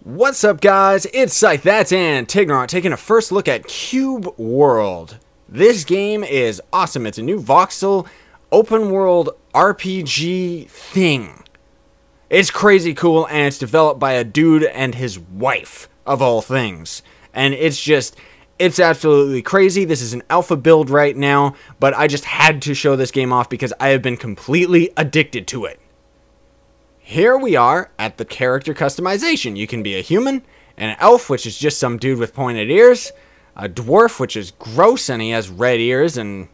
What's up, guys? It's Scythe, that's Antigron, taking a first look at Cube World. This game is awesome. It's a new voxel open world RPG thing. It's crazy cool, and it's developed by a dude and his wife, of all things. And it's absolutely crazy. This is an alpha build right now, but I just had to show this game off because I have been completely addicted to it. Here we are at the character customization. You can be a human, an elf, which is just some dude with pointed ears, a dwarf, which is gross, and he has red ears and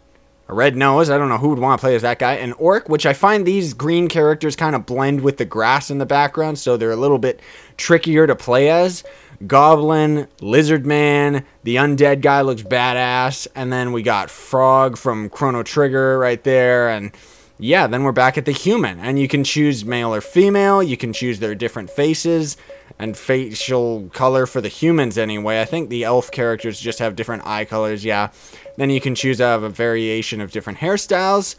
a red nose. I don't know who would want to play as that guy. An orc, which I find these green characters kind of blend with the grass in the background, so they're a little bit trickier to play as. Goblin, lizard man, the undead guy looks badass, and then we got Frog from Chrono Trigger right there, and yeah, then we're back at the human, and you can choose male or female. You can choose their different faces and facial color for the humans anyway. I think the elf characters just have different eye colors, yeah. Then you can choose out of a variation of different hairstyles,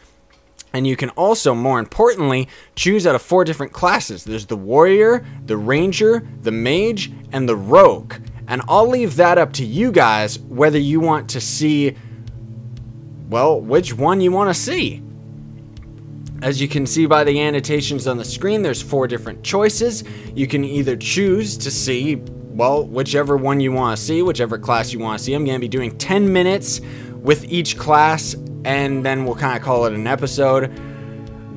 and you can also, more importantly, choose out of 4 different classes. There's the warrior, the ranger, the mage, and the rogue. And I'll leave that up to you guys, whether you want to see, well, which one you want to see. As you can see by the annotations on the screen, there's 4 different choices. You can either choose to see, well, whichever one you want to see, whichever class you want to see. I'm going to be doing 10 minutes with each class, and then we'll kind of call it an episode.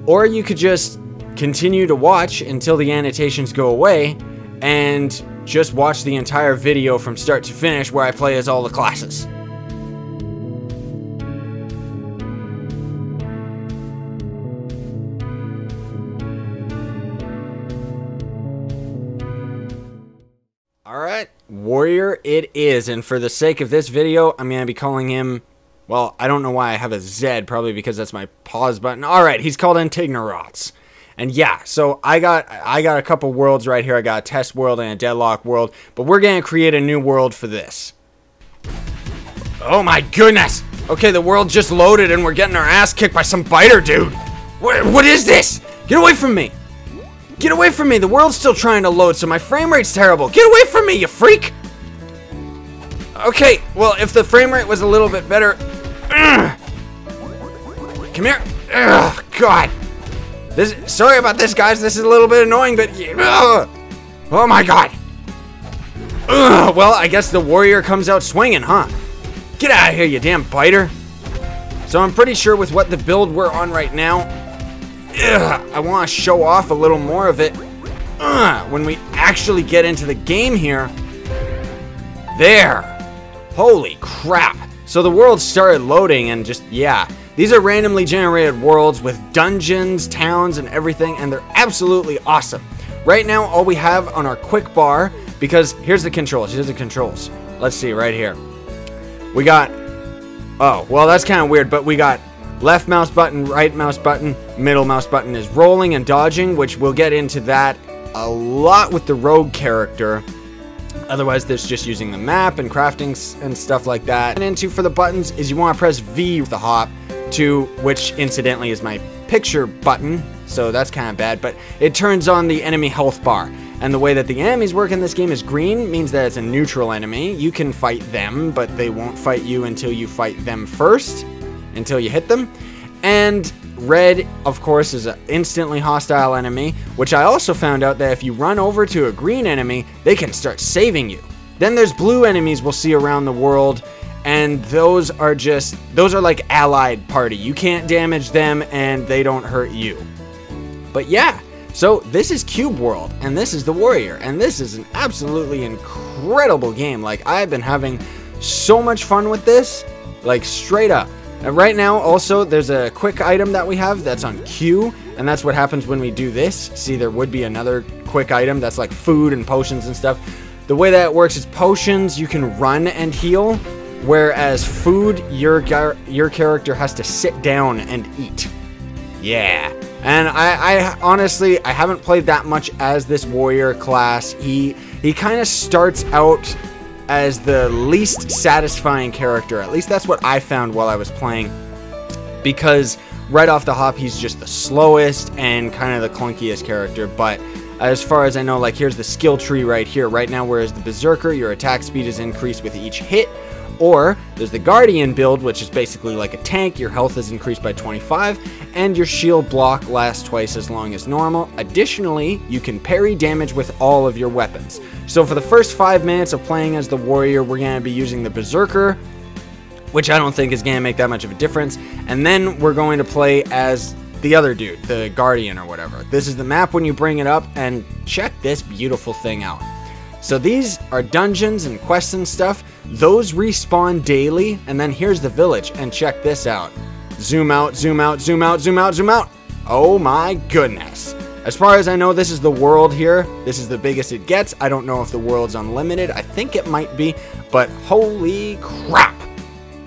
Or you could just continue to watch until the annotations go away, and just watch the entire video from start to finish where I play as all the classes. Alright, warrior it is, and for the sake of this video, I'm going to be calling him, well, I don't know why I have a Z, probably because that's my pause button. Alright, he's called Antignorats. And yeah, so I got a couple worlds right here. I got a test world and a deadlock world, but we're going to create a new world for this. Oh my goodness! Okay, the world just loaded and we're getting our ass kicked by some biter dude. What is this? Get away from me! Get away from me! The world's still trying to load, so my frame rate's terrible. Get away from me, you freak! Okay, well, if the frame rate was a little bit better... Come here! Ugh, God! Sorry about this, guys. This is a little bit annoying, but... Oh my God! Well, I guess the warrior comes out swinging, huh? Get out of here, you damn biter! So I'm pretty sure with what the build we're on right now... I want to show off a little more of it when we actually get into the game here. There. Holy crap. So the world started loading and just, yeah. These are randomly generated worlds with dungeons, towns, and everything, and they're absolutely awesome. Right now, all we have on our quick bar, because here's the controls. Let's see, right here. We got, oh, well, that's kind of weird, but we got left mouse button, right mouse button, middle mouse button is rolling and dodging, which we'll get into that a lot with the rogue character. Otherwise, there's just using the map and crafting and stuff like that. And into for the buttons is you want to press V with the hop to, which incidentally is my picture button, so that's kind of bad, but it turns on the enemy health bar. And the way that the enemies work in this game is green means that it's a neutral enemy. You can fight them, but they won't fight you until you fight them first. Until you hit them. And red, of course, is an instantly hostile enemy, which I also found out that if you run over to a green enemy, they can start saving you. Then there's blue enemies we'll see around the world, and those are like allied party. You can't damage them and they don't hurt you. But yeah, so this is Cube World, and this is the warrior, and this is an absolutely incredible game. Like, I've been having so much fun with this, like straight up. And right now, also, there's a quick item that we have that's on Q, and that's what happens when we do this. See, there would be another quick item that's like food and potions and stuff. The way that it works is potions, you can run and heal, whereas food, your character has to sit down and eat. Yeah. And I honestly, I haven't played that much as this warrior class. He kind of starts out as the least satisfying character. At least that's what I found while I was playing, because right off the hop he's just the slowest and kind of the clunkiest character, but As far as I know, like, here's the skill tree right here. Right now, whereas the Berserker, your attack speed is increased with each hit. Or there's the Guardian build, which is basically like a tank. Your health is increased by 25, and your shield block lasts twice as long as normal. Additionally, you can parry damage with all of your weapons. So for the first 5 minutes of playing as the warrior, we're going to be using the Berserker, which I don't think is going to make that much of a difference. And then we're going to play as the other dude, the Guardian or whatever. This is the map when you bring it up, and check this beautiful thing out. So these are dungeons and quests and stuff. Those respawn daily, and then here's the village, and check this out. Zoom out, zoom out, zoom out, zoom out, zoom out. Oh my goodness. As far as I know, this is the world here. This is the biggest it gets. I don't know if the world's unlimited. I think it might be, but holy crap.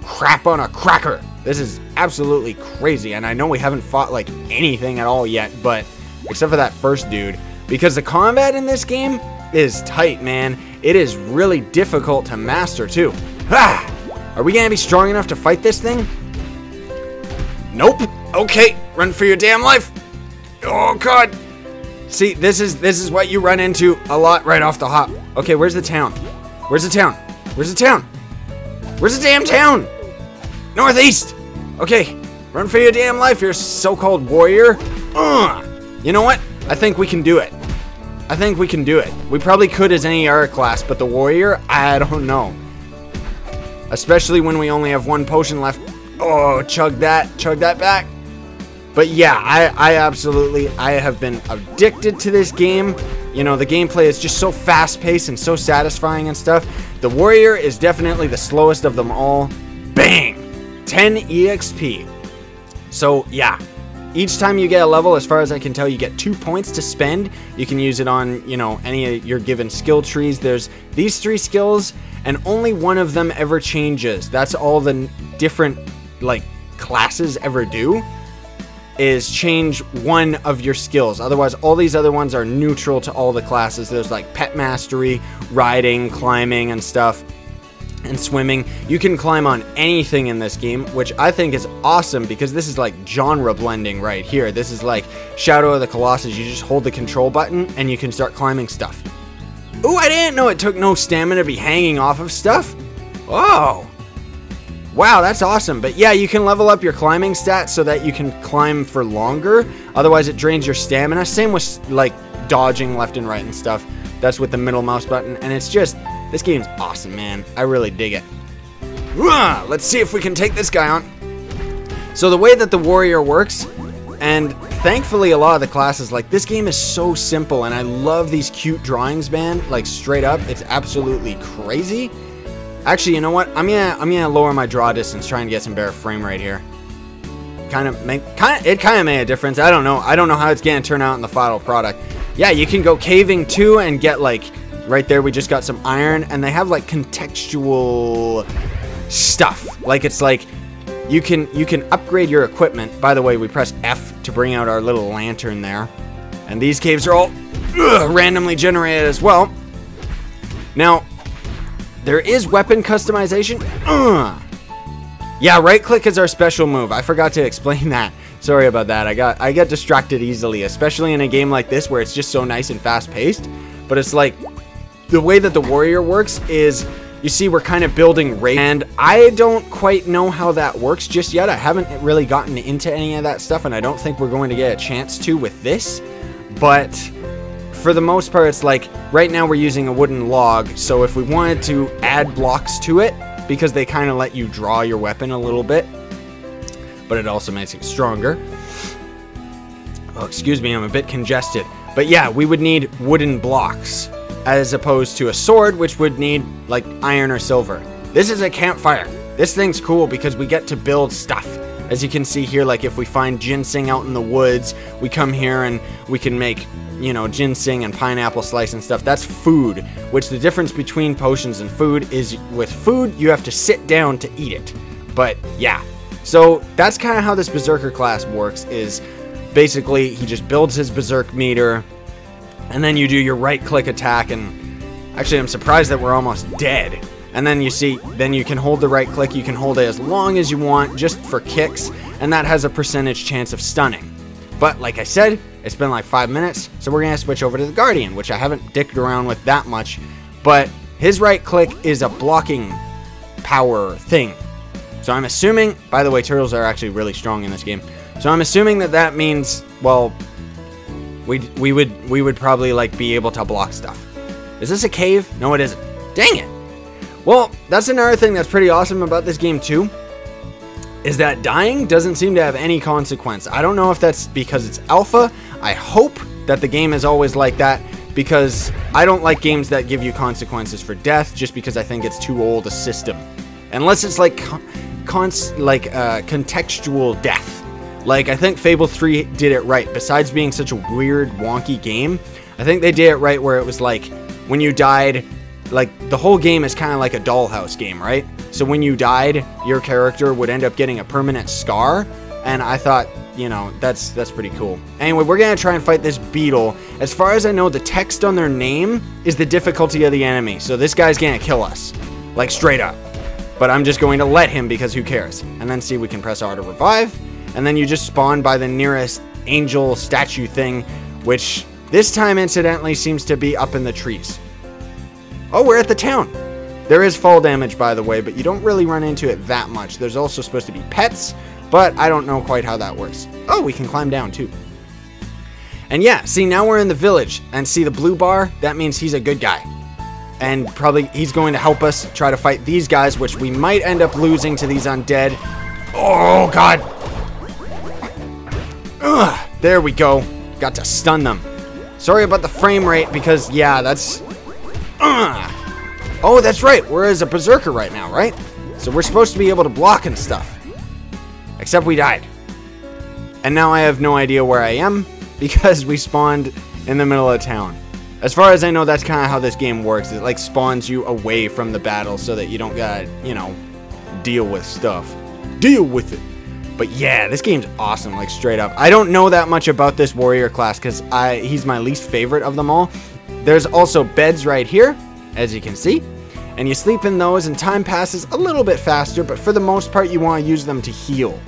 Crap on a cracker. This is absolutely crazy, and I know we haven't fought like anything at all yet, but except for that first dude, because the combat in this game is tight, man. It is really difficult to master too. Ah! Are we gonna be strong enough to fight this thing? Nope. Okay, run for your damn life. Oh god. See, this is what you run into a lot right off the hop. Okay, where's the town? Where's the town? Where's the town? Where's the damn town? Northeast. Okay, run for your damn life, you so-called warrior. You know what? I think we can do it. I think we can do it. We probably could as any other class, but the warrior, I don't know. Especially when we only have 1 potion left. Oh, chug that back. But yeah, I have been addicted to this game. You know, the gameplay is just so fast-paced and so satisfying and stuff. The warrior is definitely the slowest of them all. Bang! 10 EXP. So yeah. Each time you get a level, as far as I can tell, you get 2 points to spend. You can use it on, you know, any of your given skill trees. There's these 3 skills, and only one of them ever changes. That's all the different, like, classes ever do, is change one of your skills. Otherwise, all these other ones are neutral to all the classes. There's, like, pet mastery, riding, climbing, and stuff. And swimming. You can climb on anything in this game, which I think is awesome because this is like genre blending right here. This is like Shadow of the Colossus. You just hold the control button and you can start climbing stuff. Ooh, I didn't know it took no stamina to be hanging off of stuff. Oh, wow, that's awesome. But yeah, you can level up your climbing stats so that you can climb for longer. Otherwise, it drains your stamina. Same with like dodging left and right and stuff. That's with the middle mouse button, and it's just, this game's awesome, man. I really dig it. Let's see if we can take this guy on. So the way that the warrior works, and thankfully a lot of the classes, like, this game is so simple, and I love these cute drawings, man. Like, straight up, it's absolutely crazy. Actually, you know what? I'm gonna lower my draw distance, try and get some better frame rate here. It kind of made a difference. I don't know how it's gonna turn out in the final product. Yeah, you can go caving too and get, like, right there we just got some iron, and they have like contextual stuff. Like, it's like you can upgrade your equipment. By the way, we press F to bring out our little lantern there. And these caves are all randomly generated as well. Now, there is weapon customization. Yeah, right click is our special move. I forgot to explain that. Sorry about that. I get distracted easily, especially in a game like this where it's just so nice and fast-paced. But it's like, the way that the warrior works is, you see, we're kind of building rate, and I don't quite know how that works just yet. I haven't really gotten into any of that stuff, and I don't think we're going to get a chance to with this. But for the most part, it's like, right now we're using a wooden log, so if we wanted to add blocks to it, because they kind of let you draw your weapon a little bit, but it also makes it stronger. Oh, excuse me, I'm a bit congested. But yeah, we would need wooden blocks, as opposed to a sword, which would need, like, iron or silver. This is a campfire. This thing's cool because we get to build stuff. As you can see here, like, if we find ginseng out in the woods, we come here and we can make, you know, ginseng and pineapple slice and stuff. That's food, which the difference between potions and food is, with food, you have to sit down to eat it. But yeah, so that's kind of how this Berserker class works, is basically he just builds his Berserk meter, and then you do your right click attack, and actually I'm surprised that we're almost dead. And then you see, then you can hold the right click, you can hold it as long as you want, just for kicks, and that has a percentage chance of stunning. But like I said, It's been like 5 minutes, so we're gonna switch over to the Guardian, which I haven't dicked around with that much, but his right click is a blocking power thing. So I'm assuming, by the way, turtles are actually really strong in this game. So I'm assuming that that means, well, we would probably like be able to block stuff. Is this a cave? No, it isn't. Dang it. Well, that's another thing that's pretty awesome about this game too, is that dying doesn't seem to have any consequence. I don't know if that's because it's alpha. I hope that the game is always like that, because I don't like games that give you consequences for death just because I think it's too old a system. Unless it's like contextual death. Like, I think Fable 3 did it right. Besides being such a weird, wonky game, I think they did it right where it was like, when you died, like, the whole game is kind of like a dollhouse game, right? So when you died, your character would end up getting a permanent scar, and I thought, you know, that's pretty cool. Anyway, we're gonna try and fight this beetle. As far as I know, the text on their name is the difficulty of the enemy, so this guy's gonna kill us. Like, straight up. But I'm just going to let him, because who cares? And then see, we can press R to revive, and then you just spawn by the nearest angel statue thing, which this time incidentally seems to be up in the trees. Oh, we're at the town. There is fall damage, by the way, but you don't really run into it that much. There's also supposed to be pets, but I don't know quite how that works. Oh, we can climb down too. And yeah, see, now we're in the village, and see the blue bar? That means he's a good guy. And probably he's going to help us try to fight these guys, which we might end up losing to these undead. Oh, God. Ugh, there we go. Got to stun them. Sorry about the frame rate, because, yeah, that's... Oh, that's right. We're as a berserker right now, right? So we're supposed to be able to block and stuff. Except we died. And now I have no idea where I am, because we spawned in the middle of town. As far as I know, that's kind of how this game works. It like spawns you away from the battle so that you don't gotta, you know, deal with stuff. Deal with it. But yeah, this game's awesome, like straight up. I don't know that much about this warrior class because he's my least favorite of them all. There's also beds right here, as you can see. And you sleep in those and time passes a little bit faster, but for the most part you want to use them to heal.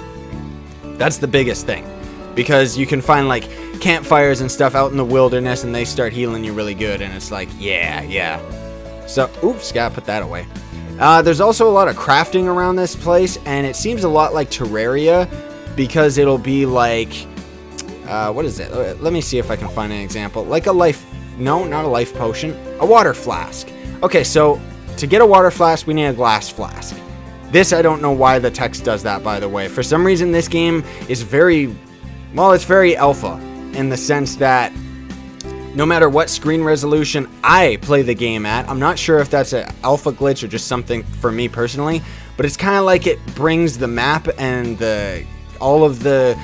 That's the biggest thing. Because you can find like campfires and stuff out in the wilderness and they start healing you really good, and it's like, yeah. So, oops, gotta put that away. There's also a lot of crafting around this place, and it seems a lot like Terraria, because it'll be like, what is it? Let me see if I can find an example. Like a life, no, not a life potion, a water flask. Okay, so to get a water flask, we need a glass flask. This, I don't know why the text does that, by the way. For some reason, this game is very... Well, it's very alpha in the sense that no matter what screen resolution I play the game at, I'm not sure if that's an alpha glitch or just something for me personally, but it's kind of like it brings the map and all of the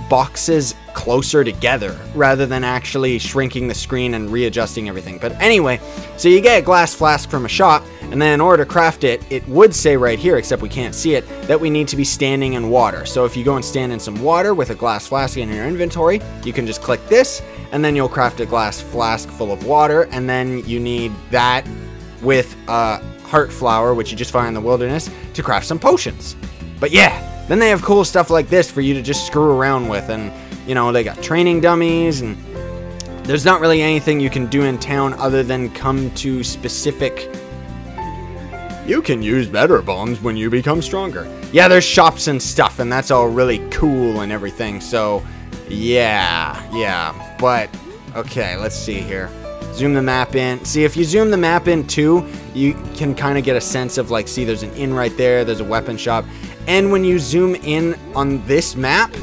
boxes closer together rather than actually shrinking the screen and readjusting everything. But anyway, so you get a glass flask from a shop, and then in order to craft it, it would say right here, except we can't see it, that we need to be standing in water. So if you go and stand in some water with a glass flask in your inventory, you can just click this, and then you'll craft a glass flask full of water, and then you need that with a heart flower, which you just find in the wilderness, to craft some potions. But yeah, then they have cool stuff like this for you to just screw around with, and you know, they got training dummies, and there's not really anything you can do in town other than come to specific... You can use better bones when you become stronger. Yeah, there's shops and stuff, and that's all really cool and everything, so yeah. But, okay, let's see here. Zoom the map in. See, if you zoom the map in too, you can kind of get a sense of, like, see, there's an inn right there, there's a weapon shop, and when you zoom in on this map,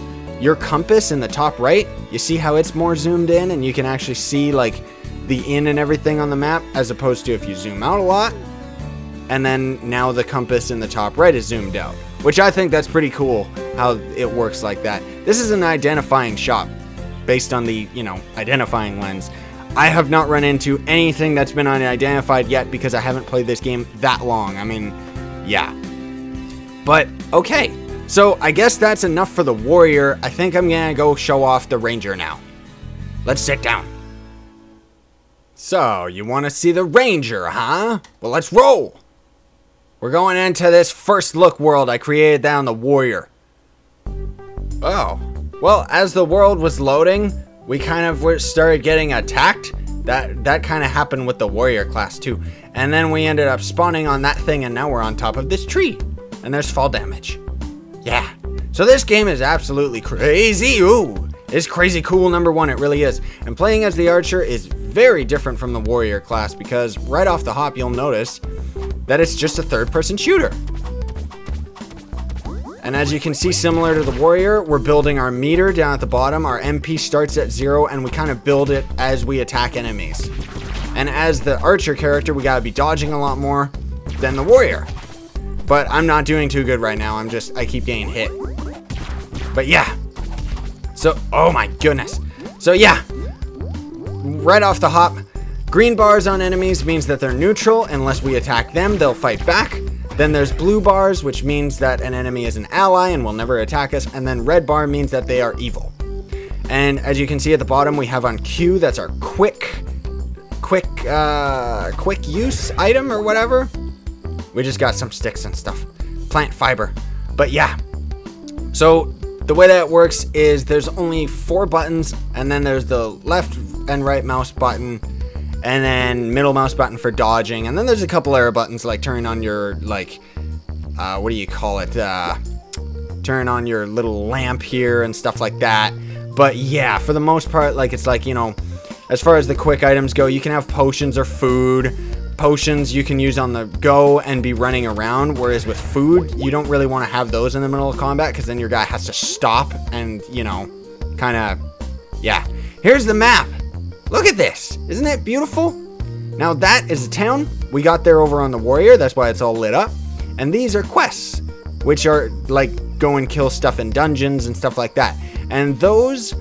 your compass in the top right, you see how it's more zoomed in, and you can actually see like the inn and everything on the map, as opposed to if you zoom out a lot, and then now the compass in the top right is zoomed out, which I think that's pretty cool how it works like that. This is an identifying shop based on the, you know, identifying lens. I have not run into anything that's been unidentified yet because I haven't played this game that long. I mean, yeah. But, okay. So, I guess that's enough for the warrior. I think I'm gonna go show off the ranger now. Let's sit down. So, you want to see the ranger, huh? Well, let's roll. We're going into this first look world I created down the warrior. Oh. Well, as the world was loading, we kind of started getting attacked. That kind of happened with the warrior class too. And then we ended up spawning on that thing, and now we're on top of this tree. And there's fall damage. Yeah. So this game is absolutely crazy. Ooh. It's crazy cool, number one, it really is. And playing as the archer is very different from the warrior class, because right off the hop you'll notice that it's just a third-person shooter. And as you can see, similar to the warrior, we're building our meter down at the bottom. Our MP starts at 0, and we kind of build it as we attack enemies. And as the archer character, we gotta be dodging a lot more than the warrior. But I'm not doing too good right now. I keep getting hit. But yeah. So, oh my goodness. So yeah, right off the hop, green bars on enemies means that they're neutral. Unless we attack them, they'll fight back. Then there's blue bars, which means that an enemy is an ally and will never attack us. And then red bar means that they are evil. And as you can see at the bottom, we have on Q, that's our quick use item or whatever. We just got some sticks and stuff. Plant fiber. But yeah. So the way that it works is there's only 4 buttons, and then there's the left and right mouse button, and then middle mouse button for dodging, and then there's a couple other buttons like turn on your, like, what do you call it, turn on your little lamp here and stuff like that. But yeah, for the most part, like, it's like, you know, as far as the quick items go, you can have potions or food. Potions you can use on the go and be running around, whereas with food, you don't really want to have those in the middle of combat, because then your guy has to stop and, you know, kind of, yeah. Here's the map. Look at this. Isn't it beautiful? Now that is a town. We got there over on the warrior. That's why it's all lit up. And these are quests, which are like go and kill stuff in dungeons and stuff like that. And those,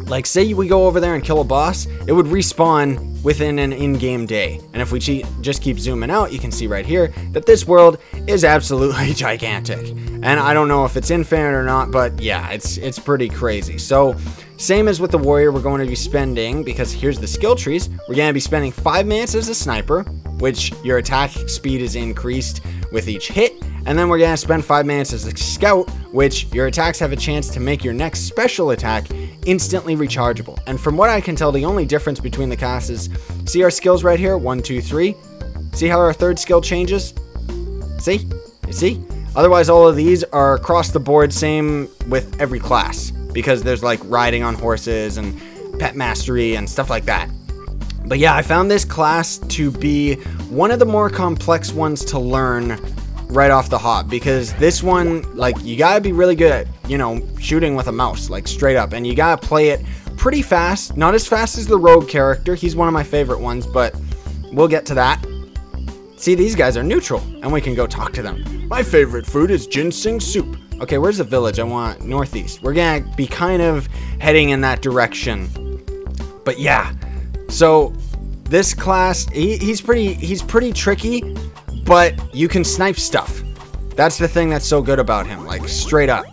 like, say we go over there and kill a boss, it would respawn within an in-game day. And if we just keep zooming out, you can see right here that this world is absolutely gigantic. And I don't know if it's infinite or not, but yeah, it's pretty crazy. So same as with the warrior, we're going to be spending, because here's the skill trees, we're going to be spending 5 minutes as a sniper, which your attack speed is increased with each hit. And then we're going to spend 5 minutes as a scout, which your attacks have a chance to make your next special attack instantly rechargeable. And from what I can tell, the only difference between the classes, see our skills right here, 1, 2, 3. See how our third skill changes? See? You see? Otherwise, all of these are across the board, same with every class, because there's like riding on horses and pet mastery and stuff like that. But yeah, I found this class to be one of the more complex ones to learn right off the hop, because this one, like, you gotta be really good at, you know, shooting with a mouse, like, straight up, and you gotta play it pretty fast. Not as fast as the rogue character. He's one of my favorite ones, but we'll get to that. See, these guys are neutral, and we can go talk to them. My favorite food is ginseng soup. Okay, where's the village? I want northeast. We're gonna be kind of heading in that direction. But yeah, so this class, he's pretty tricky, but you can snipe stuff. That's the thing that's so good about him, like, straight up.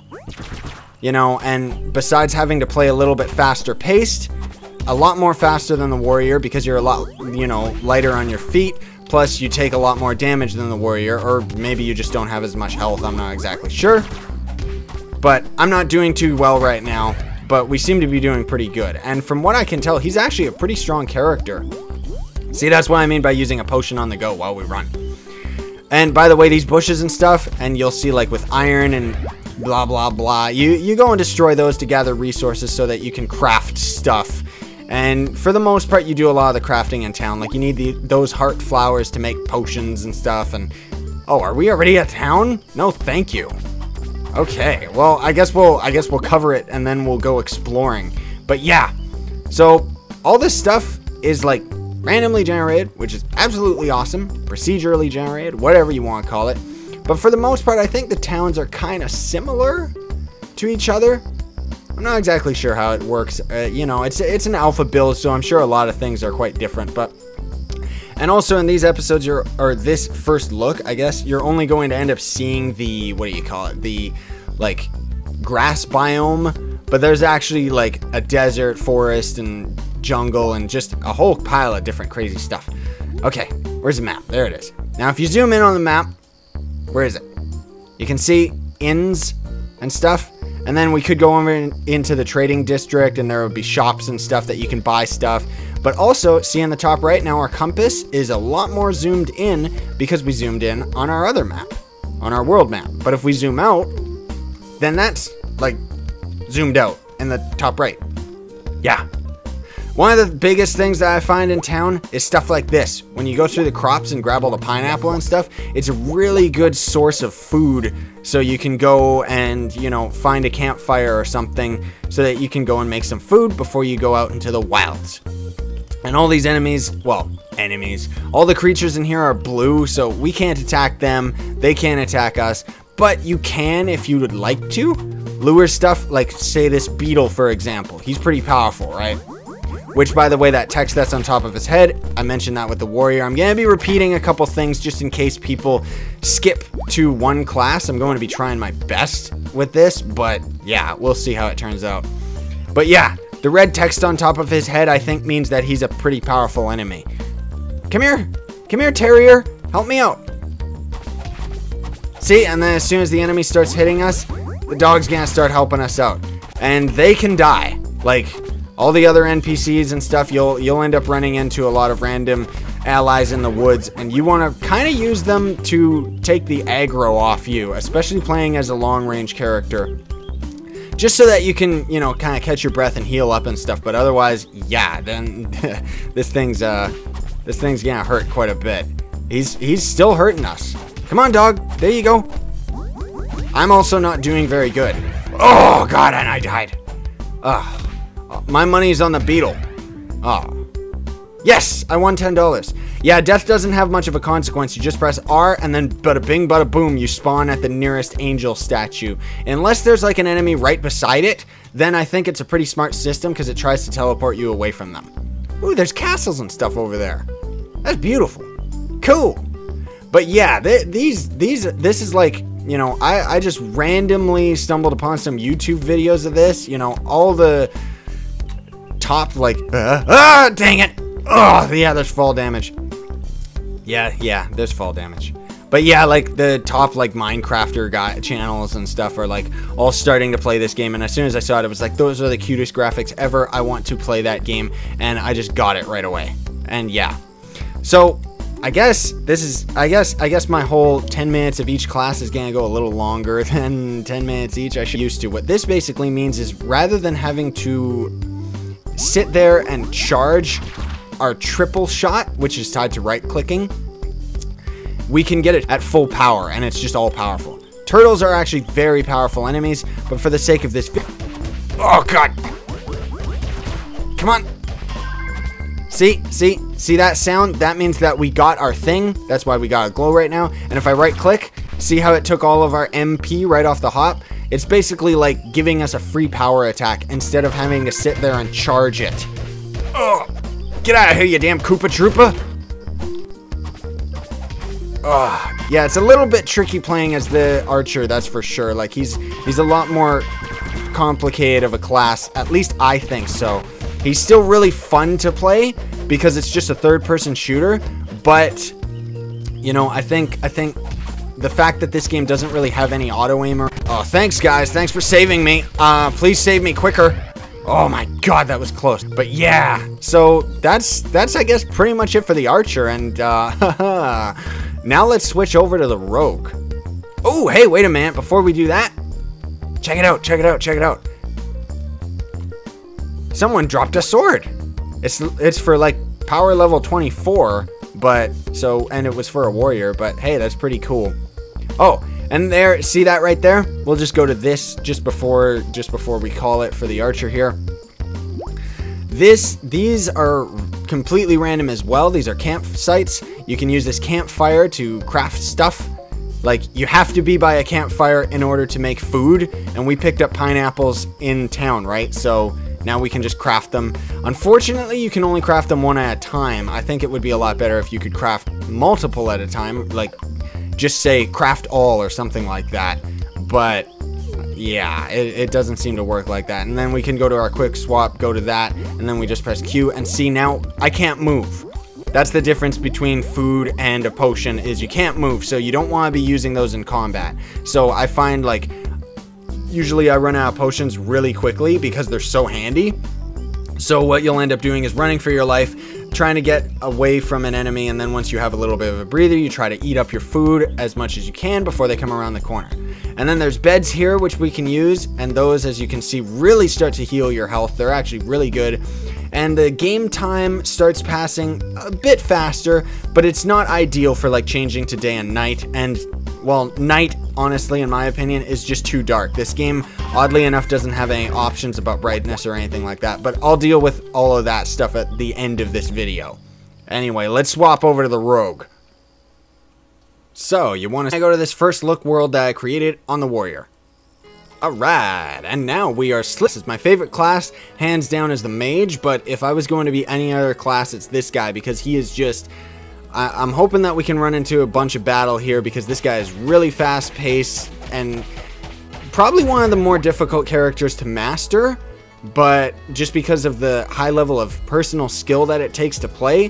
You know, and besides having to play a little bit faster paced, a lot more faster than the warrior, because you're a lot, you know, lighter on your feet, plus you take a lot more damage than the warrior, or maybe you just don't have as much health, I'm not exactly sure. But I'm not doing too well right now, but we seem to be doing pretty good. And from what I can tell, he's actually a pretty strong character. See, that's what I mean by using a potion on the go while we run. And by the way, these bushes and stuff, and you'll see, like, with iron and blah blah blah, you go and destroy those to gather resources so that you can craft stuff. And for the most part, you do a lot of the crafting in town. Like, you need those heart flowers to make potions and stuff. And oh, are we already at town? No, thank you. Okay, well, I guess we'll cover it and then we'll go exploring. But yeah, so all this stuff is like randomly generated, which is absolutely awesome. Procedurally generated, whatever you want to call it. But for the most part, I think the towns are kind of similar to each other. I'm not exactly sure how it works. You know, it's an alpha build, so I'm sure a lot of things are quite different. But and also in these episodes, or this first look, I guess, you're only going to end up seeing the, what do you call it? The, like, grass biome. But there's actually, like, a desert, forest, and jungle, and just a whole pile of different crazy stuff. Okay, where's the map? There it is. Now, if you zoom in on the map, where is it? You can see inns and stuff. And then we could go over into the trading district, and there would be shops and stuff that you can buy stuff. But also, see in the top right now, our compass is a lot more zoomed in because we zoomed in on our other map, on our world map. But if we zoom out, then that's like zoomed out in the top right. Yeah. One of the biggest things that I find in town is stuff like this. When you go through the crops and grab all the pineapple and stuff, it's a really good source of food. So you can go and, you know, find a campfire or something so that you can go and make some food before you go out into the wilds. And all these enemies, well, enemies, all the creatures in here are blue, so we can't attack them. They can't attack us, but you can if you would like to. Lure stuff, like say this beetle, for example. He's pretty powerful, right? Which, by the way, that text that's on top of his head, I mentioned that with the warrior. I'm going to be repeating a couple things just in case people skip to one class. I'm going to be trying my best with this, but yeah, we'll see how it turns out. But yeah, the red text on top of his head, I think, means that he's a pretty powerful enemy. Come here, terrier, help me out. See, and then as soon as the enemy starts hitting us, the dog's going to start helping us out. And they can die, like all the other NPCs and stuff. You'll end up running into a lot of random allies in the woods, and you want to kind of use them to take the aggro off you, especially playing as a long-range character, just so that you can, you know, kind of catch your breath and heal up and stuff. But otherwise, yeah, then this thing's gonna hurt quite a bit. He's still hurting us. Come on, dog, there you go. I'm also not doing very good. Oh god, and I died. Ugh. My money's on the beetle. Oh. Yes, I won $10. Yeah, death doesn't have much of a consequence. You just press R and then bada bing bada boom, you spawn at the nearest angel statue. Unless there's like an enemy right beside it, then I think it's a pretty smart system because it tries to teleport you away from them. Ooh, there's castles and stuff over there. That's beautiful. Cool. But yeah, this is like, you know, I just randomly stumbled upon some YouTube videos of this. You know, all the top, like, dang it. Oh, yeah, there's fall damage. Yeah, there's fall damage. But yeah, like, the top, like, Minecrafter channels and stuff are, like, all starting to play this game. And as soon as I saw it, it was like, those are the cutest graphics ever. I want to play that game. And I just got it right away. And yeah. So I guess my whole 10 minutes of each class is going to go a little longer than 10 minutes each. I should used to. What this basically means is rather than having to sit there and charge our triple shot, which is tied to right clicking, we can get it at full power, and it's just all powerful. Turtles are actually very powerful enemies, but for the sake of this oh god, come on. See that sound? That means that we got our thing. That's why we got a glow right now. And if I right click, see how it took all of our MP right off the hop? It's basically like giving us a free power attack instead of having to sit there and charge it. Oh, get out of here, you damn Koopa Troopa. Oh, yeah, it's a little bit tricky playing as the archer, that's for sure. Like, he's a lot more complicated of a class. At least I think so. He's still really fun to play because it's just a third-person shooter, but you know, I think the fact that this game doesn't really have any auto-aimer. Oh, thanks guys, thanks for saving me. Please save me quicker. Oh my god, that was close. But yeah, so that's I guess pretty much it for the archer, and now let's switch over to the rogue. Oh, hey, wait a minute, before we do that, check it out. Someone dropped a sword. It's for like power level 24, but so, and it was for a warrior, but hey, that's pretty cool. Oh, and there, see that right there? We'll just go to this just before we call it for the archer here. These are completely random as well. These are campsites. You can use this campfire to craft stuff. Like, you have to be by a campfire in order to make food, and we picked up pineapples in town, right? So now we can just craft them. Unfortunately, you can only craft them one at a time. I think it would be a lot better if you could craft multiple at a time, like just say craft all or something like that. But yeah, it doesn't seem to work like that. And then we can go to our quick swap, go to that, and then we just press Q, and see, now I can't move. That's the difference between food and a potion, is you can't move, so you don't want to be using those in combat. So I find, like, usually I run out of potions really quickly because they're so handy. So what you'll end up doing is running for your life, trying to get away from an enemy, and then once you have a little bit of a breather, you try to eat up your food as much as you can before they come around the corner. And then there's beds here which we can use, and those, as you can see, really start to heal your health. They're actually really good. And the game time starts passing a bit faster, but it's not ideal for like changing to day and night. And well, night, honestly, in my opinion, is just too dark. This game, oddly enough, doesn't have any options about brightness or anything like that, but I'll deal with all of that stuff at the end of this video. Anyway, let's swap over to the rogue. So, you want to go to this first look world that I created on the warrior. Alright, and now we are This is my favorite class, hands down, is the mage, but if I was going to be any other class, it's this guy, because he is just... I'm hoping that we can run into a bunch of battle here, because this guy is really fast-paced, and probably one of the more difficult characters to master, but just because of the high level of personal skill that it takes to play,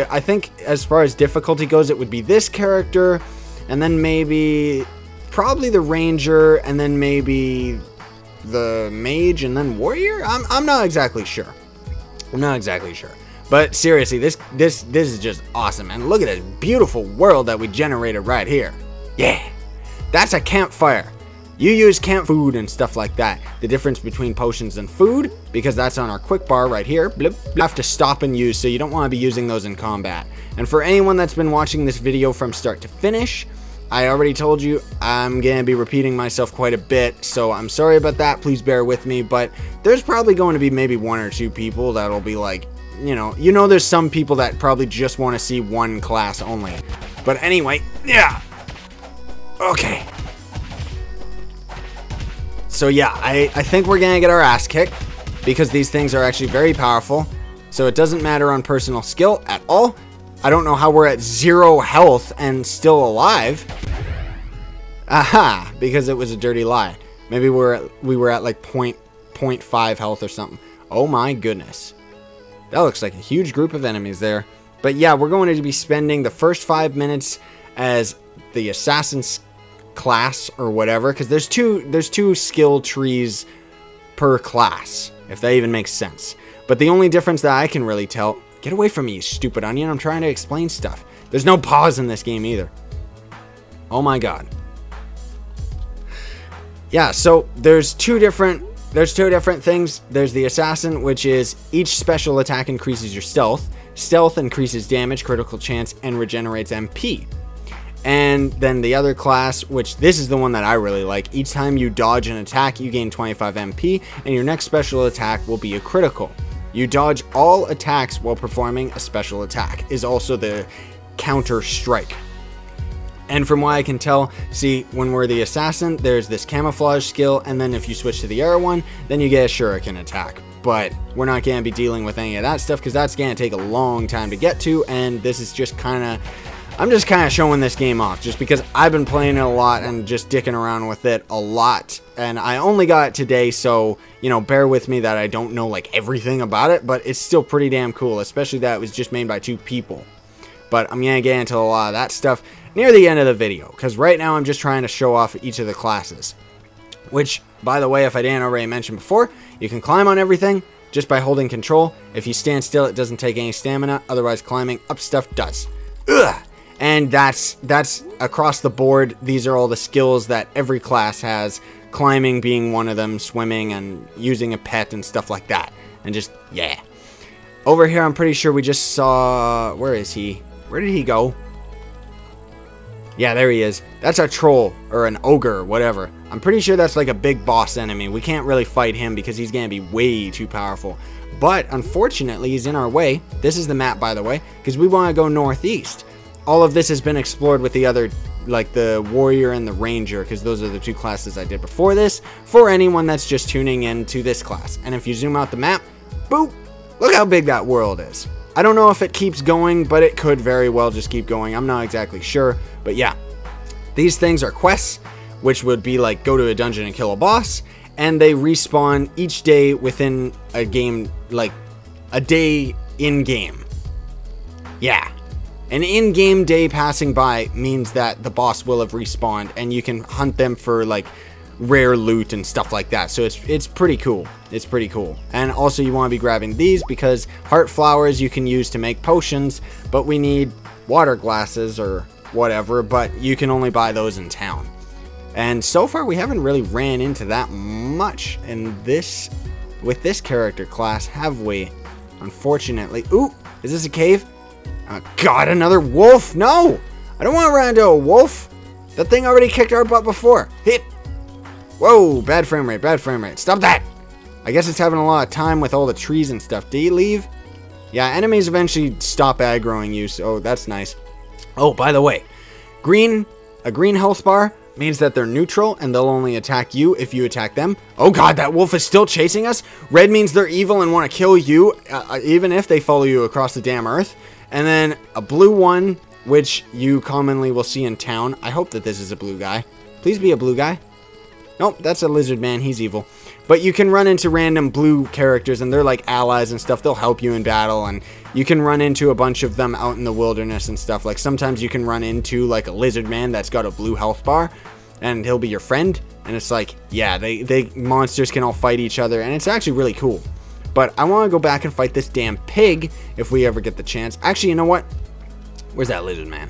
I think as far as difficulty goes, it would be this character, and then maybe... probably the ranger, and then maybe the mage, and then warrior? I'm not exactly sure. I'm not exactly sure. But seriously, this is just awesome. And look at this beautiful world that we generated right here. Yeah, that's a campfire. You use camp food and stuff like that. The difference between potions and food, because that's on our quick bar right here, blip, you have to stop and use, so you don't want to be using those in combat. And for anyone that's been watching this video from start to finish, I already told you I'm going to be repeating myself quite a bit, so I'm sorry about that. Please bear with me, but there's probably going to be maybe one or two people that'll be like, you know there's some people that probably just want to see one class only. But anyway, yeah. Okay. So yeah, I think we're going to get our ass kicked, because these things are actually very powerful. So it doesn't matter on personal skill at all. I don't know how we're at 0 health and still alive. Aha, because it was a dirty lie. Maybe we were at like 0.5 health or something. Oh my goodness. That looks like a huge group of enemies there. But yeah, we're going to be spending the first 5 minutes as the assassin's class or whatever, because there's two skill trees per class, if that even makes sense. But the only difference that I can really tell... Get away from me, you stupid onion. I'm trying to explain stuff. There's no pause in this game either. Oh my god. Yeah, so there's two different things. There's the assassin, which is each special attack increases your stealth. Stealth increases damage, critical chance, and regenerates MP. And then the other class, which this is the one that I really like. Each time you dodge an attack, you gain 25 MP, and your next special attack will be a critical. You dodge all attacks while performing a special attack, is also the counter strike. And from what I can tell, see, when we're the assassin, there's this camouflage skill, and then if you switch to the arrow one, then you get a shuriken attack. But we're not going to be dealing with any of that stuff, because that's going to take a long time to get to, and this is just kind of... I'm just kind of showing this game off, just because I've been playing it a lot and just dicking around with it a lot. And I only got it today, so, you know, bear with me that I don't know, like, everything about it. But it's still pretty damn cool, especially that it was just made by 2 people. But I'm going to get into a lot of that stuff near the end of the video, because right now I'm just trying to show off each of the classes. Which, by the way, if I didn't already mention before, you can climb on everything just by holding control. If you stand still, it doesn't take any stamina. Otherwise, climbing up stuff does. Ugh! And that's across the board. These are all the skills that every class has. Climbing being one of them, swimming, and using a pet and stuff like that. And just, yeah. Over here, I'm pretty sure we just saw... Where is he? Where did he go? Yeah, there he is. That's a troll, or an ogre, or whatever. I'm pretty sure that's like a big boss enemy. We can't really fight him because he's going to be way too powerful. But, unfortunately, he's in our way. This is the map, by the way, because we want to go northeast. All of this has been explored with the other, like the warrior and the ranger, because those are the 2 classes I did before this, for anyone that's just tuning in to this class. And if you zoom out the map, boop, look how big that world is. I don't know if it keeps going, but it could very well just keep going. I'm not exactly sure, but yeah. These things are quests, which would be like go to a dungeon and kill a boss, and they respawn each day within a game, like a day in-game. Yeah. An in-game day passing by means that the boss will have respawned, and you can hunt them for like rare loot and stuff like that. So it's pretty cool. It's pretty cool. And also you want to be grabbing these because heart flowers you can use to make potions, but we need water glasses or whatever, but you can only buy those in town. And so far we haven't really ran into that much in this with this character class, have we? Unfortunately. Ooh, is this a cave? Oh, God, another wolf? No! I don't want to run into a wolf. That thing already kicked our butt before. Hit! Whoa, bad frame rate, bad frame rate. Stop that! I guess it's having a lot of time with all the trees and stuff. Do you leave? Yeah, enemies eventually stop aggroing you, so that's nice. Oh, by the way, a green health bar means that they're neutral and they'll only attack you if you attack them. Oh God, that wolf is still chasing us. Red means they're evil and want to kill you, even if they follow you across the damn earth. And then a blue one, which you commonly will see in town. I hope that this is a blue guy. Please be a blue guy. Nope, that's a lizard man. He's evil. But you can run into random blue characters and they're like allies and stuff. They'll help you in battle, and you can run into a bunch of them out in the wilderness and stuff. Like sometimes you can run into like a lizard man that's got a blue health bar and he'll be your friend. And it's like, yeah, they monsters can all fight each other and it's actually really cool. But I want to go back and fight this damn pig if we ever get the chance. Actually, you know what? Where's that lizard man?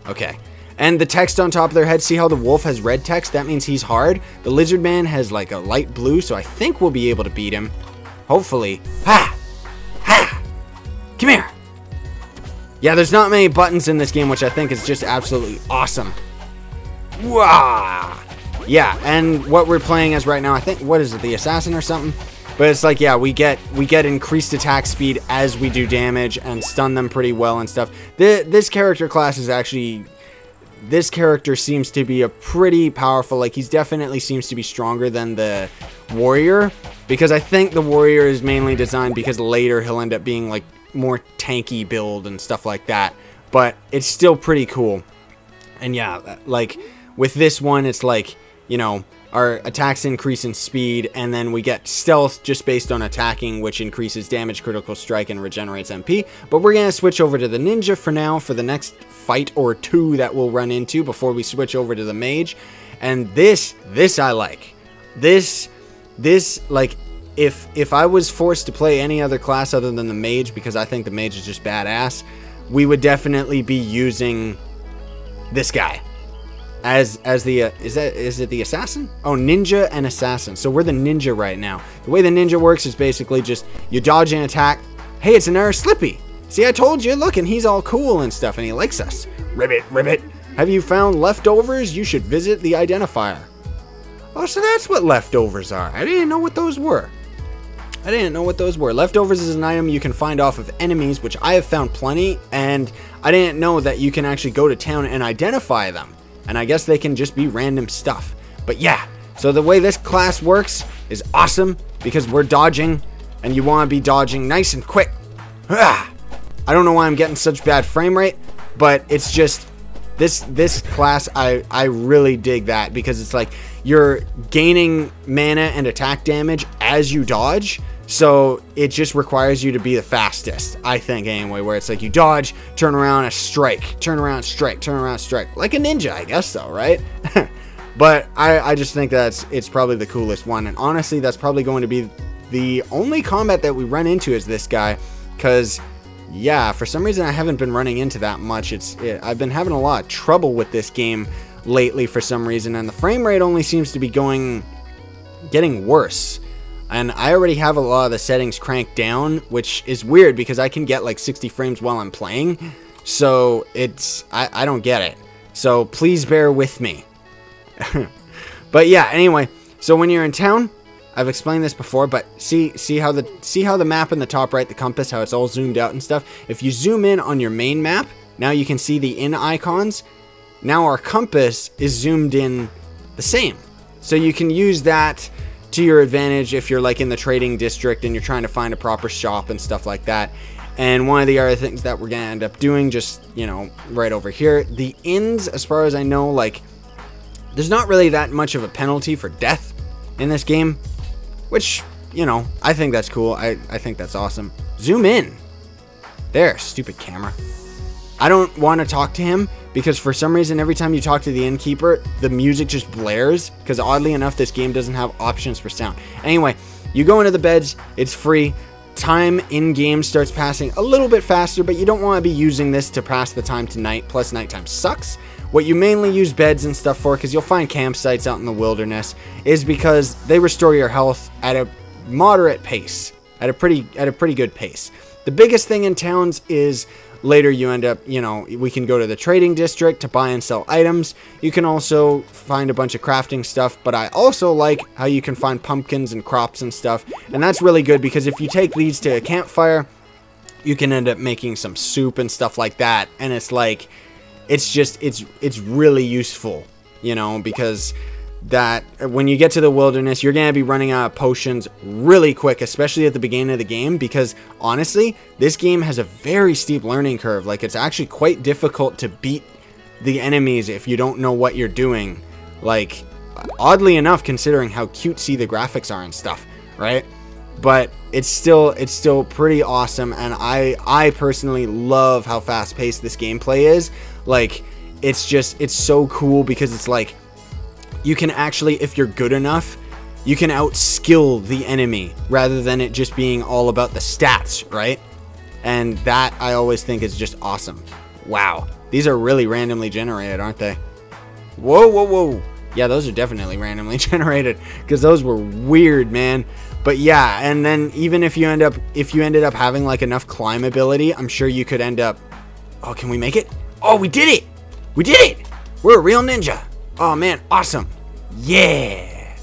Okay. And the text on top of their head, see how the wolf has red text? That means he's hard. The lizard man has like a light blue, so I think we'll be able to beat him. Hopefully. Ha! Ha! Come here! Yeah, there's not many buttons in this game, which I think is just absolutely awesome. Wah! Yeah, and what we're playing as right now, I think, what is it, the assassin or something? But it's like, yeah, we get increased attack speed as we do damage and stun them pretty well and stuff. This character class is actually... This character seems to be a pretty powerful, like, he's definitely seems to be stronger than the warrior, because I think the warrior is mainly designed because later he'll end up being, like, more tanky build and stuff like that, but it's still pretty cool. And yeah, like, with this one, it's like, you know, our attacks increase in speed, and then we get stealth just based on attacking, which increases damage, critical strike, and regenerates MP. But we're going to switch over to the ninja for now, for the next fight or two that we'll run into before we switch over to the mage. And this I like. This, like, if I was forced to play any other class other than the mage, because I think the mage is just badass, we would definitely be using this guy. As the, is it the assassin? Oh, ninja and assassin. So we're the ninja right now. The way the ninja works is basically just, you dodge an attack. Hey, it's an Slippy. See, I told you, look, and he's all cool and stuff, and he likes us. Ribbit, ribbit. Have you found leftovers? You should visit the identifier. Oh, so that's what leftovers are. I didn't know what those were. Leftovers is an item you can find off of enemies, which I have found plenty, and I didn't know that you can actually go to town and identify them. And I guess they can just be random stuff. But yeah, so the way this class works is awesome because we're dodging, and you want to be dodging nice and quick. I don't know why I'm getting such bad frame rate, but it's just this class, I really dig that, because it's like you're gaining mana and attack damage as you dodge. So it just requires you to be the fastest, I think, anyway, where it's like you dodge, turn around, and strike, turn around, strike, turn around, strike, like a ninja, I guess so, right? But I just think it's probably the coolest one, and honestly, that's probably going to be the only combat that we run into is this guy, because yeah, for some reason I haven't been running into that much. I've been having a lot of trouble with this game lately for some reason, and the frame rate only seems to be getting worse. And I already have a lot of the settings cranked down, which is weird because I can get like 60 frames while I'm playing. So I don't get it. So please bear with me. But yeah, anyway, so when you're in town, I've explained this before, but see how the map in the top right, the compass, how it's all zoomed out and stuff. If you zoom in on your main map, now you can see the in icons. Now our compass is zoomed in the same. So you can use that to your advantage if you're like in the trading district and you're trying to find a proper shop and stuff like that. And one of the other things that we're gonna end up doing, just, you know, right over here, the inns, as far as I know, like, there's not really that much of a penalty for death in this game, which, you know, I think that's cool. I think that's awesome. Zoom in. There, stupid camera. I don't want to talk to him because for some reason every time you talk to the innkeeper, the music just blares, because oddly enough this game doesn't have options for sound. Anyway, you go into the beds, it's free. Time in game starts passing a little bit faster, but you don't want to be using this to pass the time tonight, plus nighttime sucks. What you mainly use beds and stuff for, because you'll find campsites out in the wilderness, is because they restore your health at a moderate pace, at a pretty good pace. The biggest thing in towns is later you end up, you know, we can go to the trading district to buy and sell items. You can also find a bunch of crafting stuff, but I also like how you can find pumpkins and crops and stuff. And that's really good because if you take these to a campfire, you can end up making some soup and stuff like that. And it's like, it's really useful, you know, because that when you get to the wilderness, you're going to be running out of potions really quick, especially at the beginning of the game, because honestly, this game has a very steep learning curve. Like, it's actually quite difficult to beat the enemies if you don't know what you're doing. Like, oddly enough, considering how cutesy the graphics are and stuff, right? But it's still pretty awesome, and I personally love how fast-paced this gameplay is. Like, it's so cool because it's like, you can actually, if you're good enough, you can outskill the enemy rather than it just being all about the stats, right? And that I always think is just awesome. Wow. These are really randomly generated, aren't they? Whoa, whoa, whoa. Yeah, those are definitely randomly generated because those were weird, man. But yeah, and then even if you ended up having like enough climb ability, I'm sure you could end up... Oh, can we make it? Oh, we did it! We did it! We're a real ninja. Oh man, awesome. Yeah.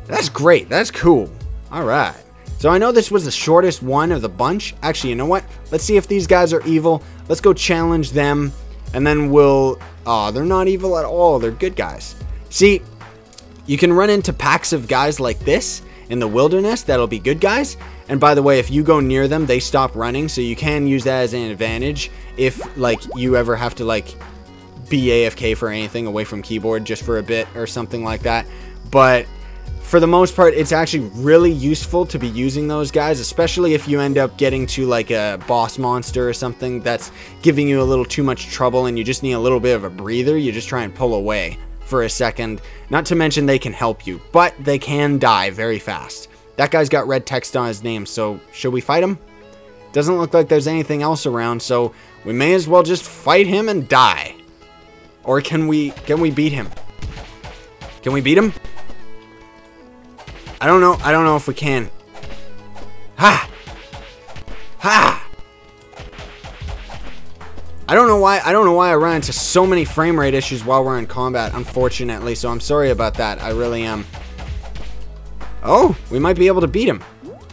That's great. That's cool. Alright. So I know this was the shortest one of the bunch. Actually, you know what? Let's see if these guys are evil. Let's go challenge them. And then we'll... Oh, they're not evil at all. They're good guys. See, you can run into packs of guys like this in the wilderness that'll be good guys. And by the way, if you go near them, they stop running. So you can use that as an advantage if, like, you ever have to, like... be AFK for anything away from keyboard just for a bit or something like that. But for the most part, it's actually really useful to be using those guys, especially if you end up getting to like a boss monster or something that's giving you a little too much trouble and you just need a little bit of a breather. You just try and pull away for a second. Not to mention they can help you, but they can die very fast. That guy's got red text on his name, so should we fight him? Doesn't look like there's anything else around, so we may as well just fight him and die. Or can we beat him? Can we beat him? I don't know. I don't know if we can. Ha! Ha! I don't know why I run into so many frame rate issues while we're in combat, unfortunately, so I'm sorry about that. I really am. Oh, we might be able to beat him.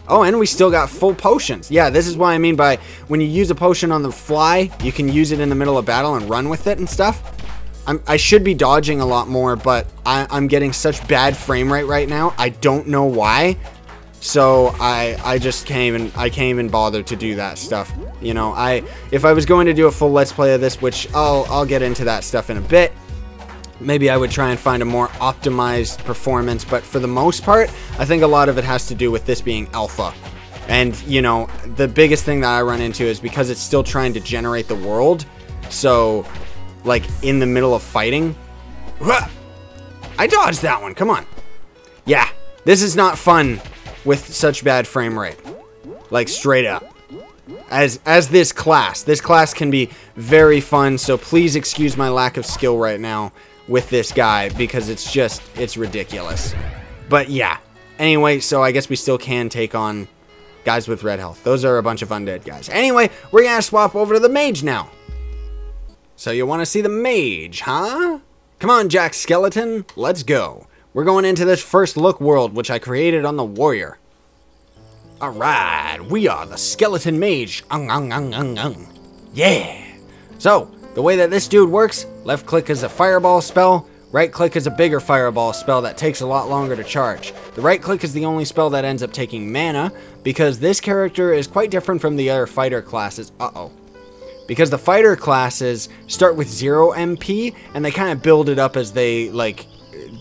Oh, and we still got full potions. Yeah, this is what I mean by when you use a potion on the fly, you can use it in the middle of battle and run with it and stuff. I should be dodging a lot more, but I'm getting such bad frame rate right now. I don't know why. So I just can't even bother to do that stuff. You know, if I was going to do a full let's play of this, which I'll get into that stuff in a bit, maybe I would try and find a more optimized performance, but for the most part, I think a lot of it has to do with this being alpha. And, you know, the biggest thing that I run into is because it's still trying to generate the world. So, like, in the middle of fighting, I dodged that one. Come on. Yeah, this is not fun with such bad frame rate. Like, straight up. As this class can be very fun, so please excuse my lack of skill right now with this guy, because it's ridiculous. But yeah, anyway, so I guess we still can take on guys with red health. Those are a bunch of undead guys. Anyway, we're gonna swap over to the mage now. So you want to see the mage, huh? Come on, Jack Skeleton, let's go. We're going into this first look world, which I created on the warrior. Alright, we are the skeleton mage. Yeah. So, the way that this dude works, left click is a fireball spell, right click is a bigger fireball spell that takes a lot longer to charge. The right click is the only spell that ends up taking mana, because this character is quite different from the other fighter classes. Because the fighter classes start with 0 MP, and they kind of build it up as they, like,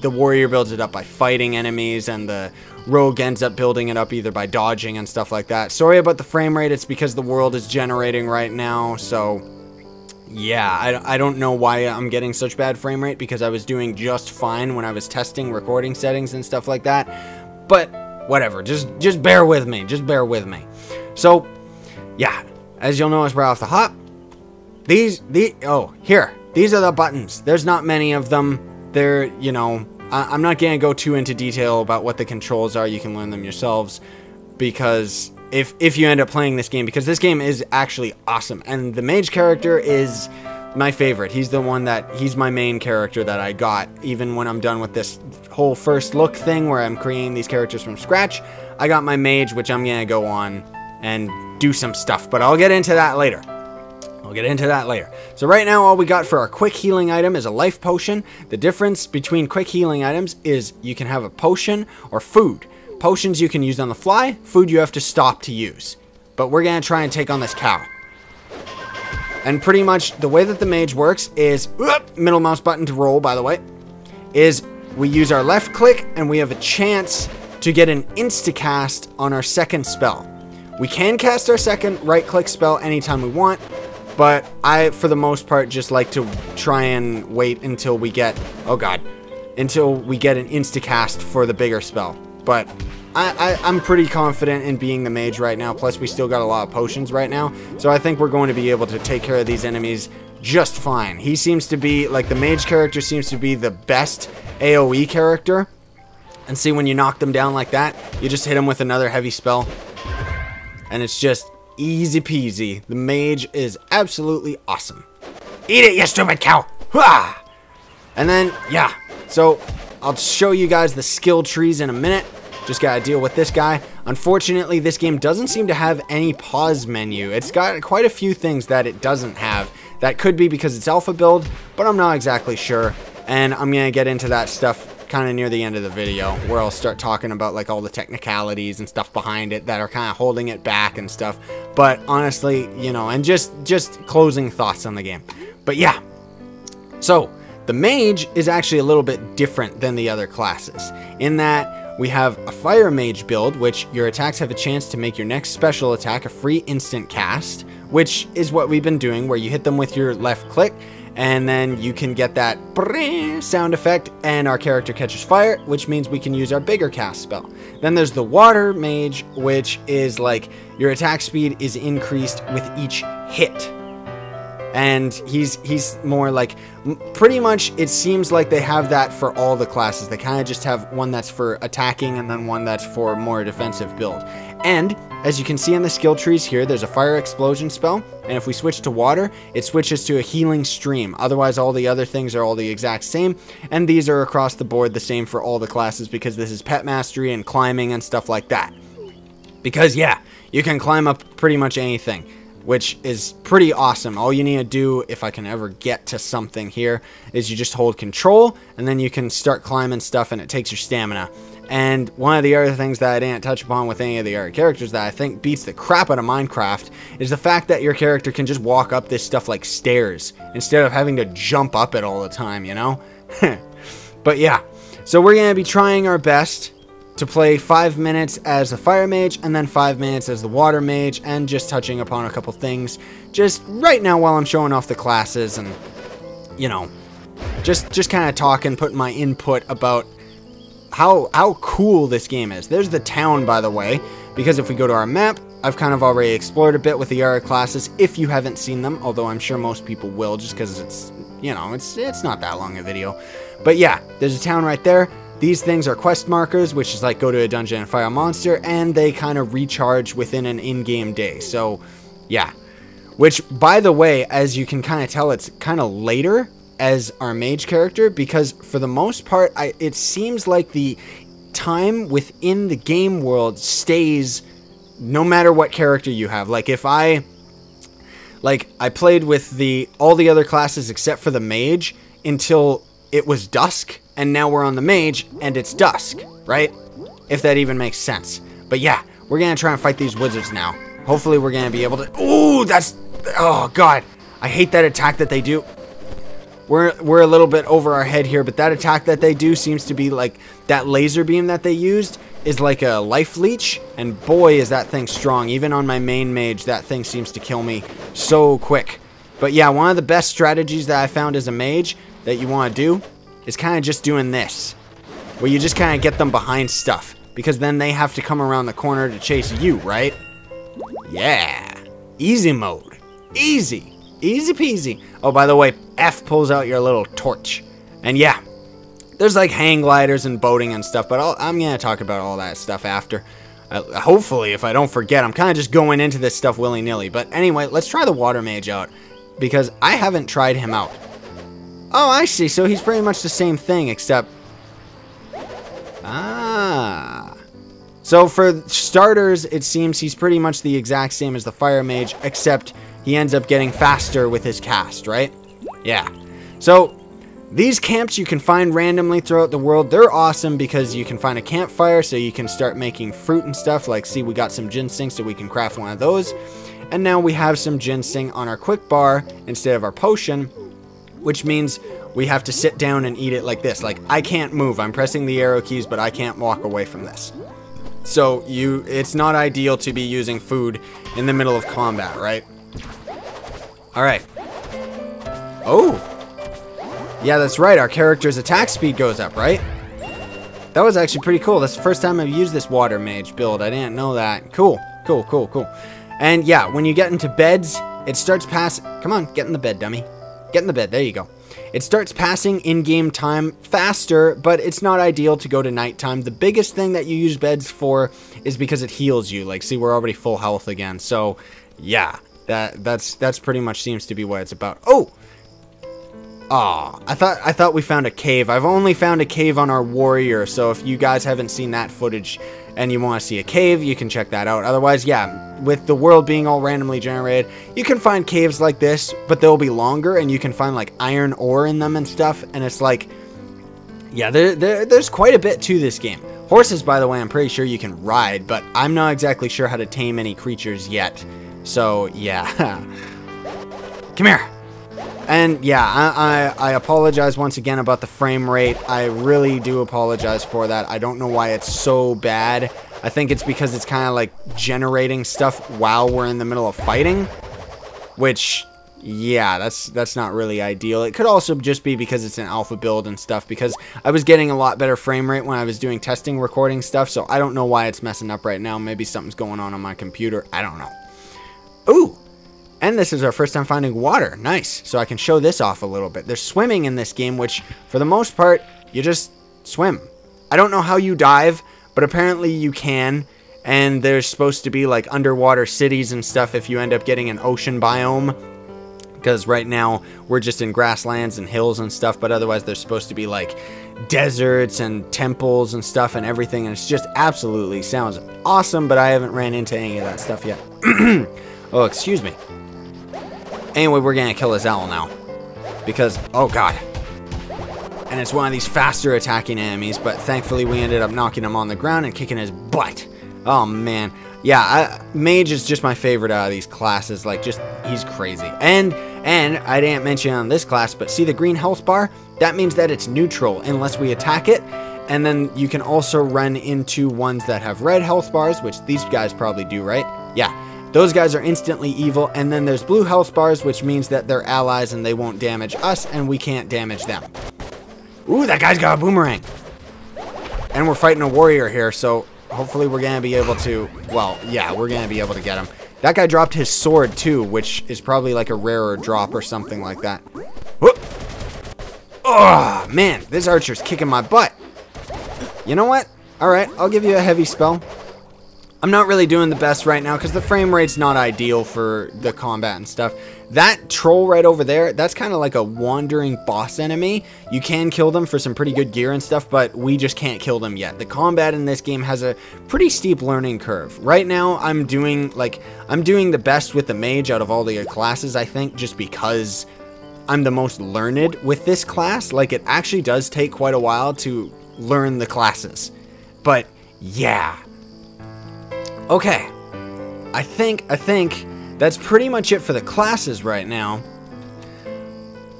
the warrior builds it up by fighting enemies, and the rogue ends up building it up either by dodging and stuff like that. Sorry about the frame rate, it's because the world is generating right now, so yeah, I don't know why I'm getting such bad frame rate, because I was doing just fine when I was testing recording settings and stuff like that. But whatever, just bear with me. Just bear with me. So, yeah, as you'll notice right off the hop, these are the buttons. There's not many of them. They're, you know, I'm not going to go too into detail about what the controls are. You can learn them yourselves, because if you end up playing this game, because this game is actually awesome. And the mage character is my favorite. He's my main character that I got. Even when I'm done with this whole first look thing where I'm creating these characters from scratch, I got my mage, which I'm going to go on and do some stuff. But I'll get into that later. So right now, all we got for our quick healing item is a life potion. The difference between quick healing items is you can have a potion or food. Potions you can use on the fly, food you have to stop to use. But we're going to try and take on this cow. And pretty much the way that the mage works is, middle mouse button to roll, by the way, is we use our left click and we have a chance to get an insta-cast on our second spell. We can cast our second right click spell anytime we want, but I, for the most part, just like to try and wait until we get, until we get an insta-cast for the bigger spell. But I'm pretty confident in being the mage right now, plus we still got a lot of potions right now, so I think we're going to be able to take care of these enemies just fine. He seems to be, like, the mage character seems to be the best AoE character, and see, when you knock them down like that, you just hit them with another heavy spell, and it's just easy peasy. The mage is absolutely awesome. Eat it, you stupid cow! Hua! And then, yeah, so I'll show you guys the skill trees in a minute. Just gotta deal with this guy. Unfortunately, this game doesn't seem to have any pause menu. It's got quite a few things that it doesn't have. That could be because it's alpha build, but I'm not exactly sure. And I'm gonna get into that stuff kind of near the end of the video, where I'll start talking about like all the technicalities and stuff behind it that are kind of holding it back and stuff. But honestly, you know, and just closing thoughts on the game. But yeah, so the mage is actually a little bit different than the other classes in that we have a fire mage build, which your attacks have a chance to make your next special attack a free instant cast, which is what we've been doing, where you hit them with your left click and then you can get that sound effect and our character catches fire, which means we can use our bigger cast spell. Then there's the water mage, which is like your attack speed is increased with each hit. And he's more like, pretty much it seems like they have that for all the classes. They kind of just have one that's for attacking and then one that's for more defensive build. And as you can see in the skill trees here, there's a fire explosion spell, and if we switch to water, it switches to a healing stream. Otherwise, all the other things are all the exact same, and these are across the board the same for all the classes, because this is pet mastery and climbing and stuff like that. Because yeah, you can climb up pretty much anything, which is pretty awesome. All you need to do, if I can ever get to something here, is you just hold control, and then you can start climbing stuff, and it takes your stamina. And one of the other things that I didn't touch upon with any of the other characters that I think beats the crap out of Minecraft is the fact that your character can just walk up this stuff like stairs instead of having to jump up it all the time, you know? But yeah, so we're going to be trying our best to play 5 minutes as the fire mage and then 5 minutes as the water mage, and just touching upon a couple things just right now while I'm showing off the classes, and you know, just kind of talking, putting my input about how cool this game is. There's the town, by the way, because if we go to our map, I've kind of already explored a bit with the other classes if you haven't seen them, although I'm sure most people will, just because it's, you know, it's not that long a video. But yeah, there's a town right there. These things are quest markers, which is like go to a dungeon and fight a monster, and they kind of recharge within an in-game day. So yeah, which, by the way, as you can kind of tell, it's kind of later as our mage character, because for the most part, it seems like the time within the game world stays no matter what character you have. Like if I played with all the other classes except for the mage until it was dusk, and now we're on the mage and it's dusk, right? If that even makes sense. But yeah, we're gonna try and fight these wizards now. Hopefully we're gonna be able to. Ooh, oh god, I hate that attack that they do. We're a little bit over our head here, but that attack that they do seems to be like that laser beam that they used is like a life leech, and boy is that thing strong. Even on my main mage, that thing seems to kill me so quick. But yeah, one of the best strategies that I found as a mage that you want to do is kind of just doing this, where you just kind of get them behind stuff, because then they have to come around the corner to chase you, right? Yeah, easy mode, easy peasy. Oh, by the way, F pulls out your little torch, and yeah, there's like hang gliders and boating and stuff, but I'm gonna talk about all that stuff after. Hopefully, if I don't forget. I'm kind of just going into this stuff willy-nilly. But anyway, let's try the water mage out, because I haven't tried him out. Oh, I see. So he's pretty much the same thing, except... Ah. So for starters, it seems he's pretty much the exact same as the fire mage, except he ends up getting faster with his cast, right? Yeah. So... these camps you can find randomly throughout the world. They're awesome because you can find a campfire, so you can start making fruit and stuff. Like, see, we got some ginseng, so we can craft one of those. And now we have some ginseng on our quick bar instead of our potion, which means we have to sit down and eat it like this. Like, I can't move. I'm pressing the arrow keys, but I can't walk away from this. So, it's not ideal to be using food in the middle of combat, right? Alright. Oh! Yeah, that's right. Our character's attack speed goes up, right? That was actually pretty cool. That's the first time I've used this water mage build. I didn't know that. Cool. Cool, cool, cool. And yeah, when you get into beds, it starts passing... Come on, get in the bed, dummy. Get in the bed. There you go. It starts passing in-game time faster, but it's not ideal to go to nighttime. The biggest thing that you use beds for is because it heals you. Like, see, we're already full health again. So, yeah, that's pretty much seems to be what it's about. Oh! Aw, I thought we found a cave. I've only found a cave on our warrior, so if you guys haven't seen that footage and you want to see a cave, you can check that out. Otherwise, yeah, with the world being all randomly generated, you can find caves like this, but they'll be longer, and you can find like iron ore in them and stuff, and it's like, yeah, there's quite a bit to this game. Horses, by the way, I'm pretty sure you can ride, but I'm not exactly sure how to tame any creatures yet. So, yeah. Come here. And yeah, I apologize once again about the frame rate. I really do apologize for that. I don't know why it's so bad. I think it's because it's kind of like generating stuff while we're in the middle of fighting. Which, yeah, that's not really ideal. It could also just be because it's an alpha build and stuff, because I was getting a lot better frame rate when I was doing testing recording stuff, so I don't know why it's messing up right now. Maybe something's going on my computer. I don't know. Ooh! And this is our first time finding water. Nice. So I can show this off a little bit. There's swimming in this game, which, for the most part, you just swim. I don't know how you dive, but apparently you can. And there's supposed to be, like, underwater cities and stuff if you end up getting an ocean biome. Because right now, we're just in grasslands and hills and stuff. But otherwise, there's supposed to be, like, deserts and temples and stuff and everything. And it's just absolutely sounds awesome, but I haven't ran into any of that stuff yet. Oh, excuse me. Anyway, we're gonna kill this owl now. Because, oh god. And it's one of these faster attacking enemies, but thankfully we ended up knocking him on the ground and kicking his butt. Oh man. Yeah, Mage is just my favorite out of these classes. Like, just, he's crazy. And I didn't mention on this class, but see the green health bar? That means that it's neutral unless we attack it. And then you can also run into ones that have red health bars, which these guys probably do, right? Yeah. Those guys are instantly evil, and then there's blue health bars, which means that they're allies and they won't damage us, and we can't damage them. Ooh, that guy's got a boomerang. And we're fighting a warrior here, so hopefully we're going to be able to, well, yeah, we're going to be able to get him. That guy dropped his sword, too, which is probably like a rarer drop or something like that. Whoop. Oh, man, this archer's kicking my butt. You know what? Alright, I'll give you a heavy spell. I'm not really doing the best right now because the frame rate's not ideal for the combat and stuff. That troll right over there, that's kind of like a wandering boss enemy. You can kill them for some pretty good gear and stuff, but we just can't kill them yet. The combat in this game has a pretty steep learning curve. Right now, I'm doing the best with the mage out of all the classes, I think, just because I'm the most learned with this class. Like, it actually does take quite a while to learn the classes. But, yeah. Okay, I think that's pretty much it for the classes right now.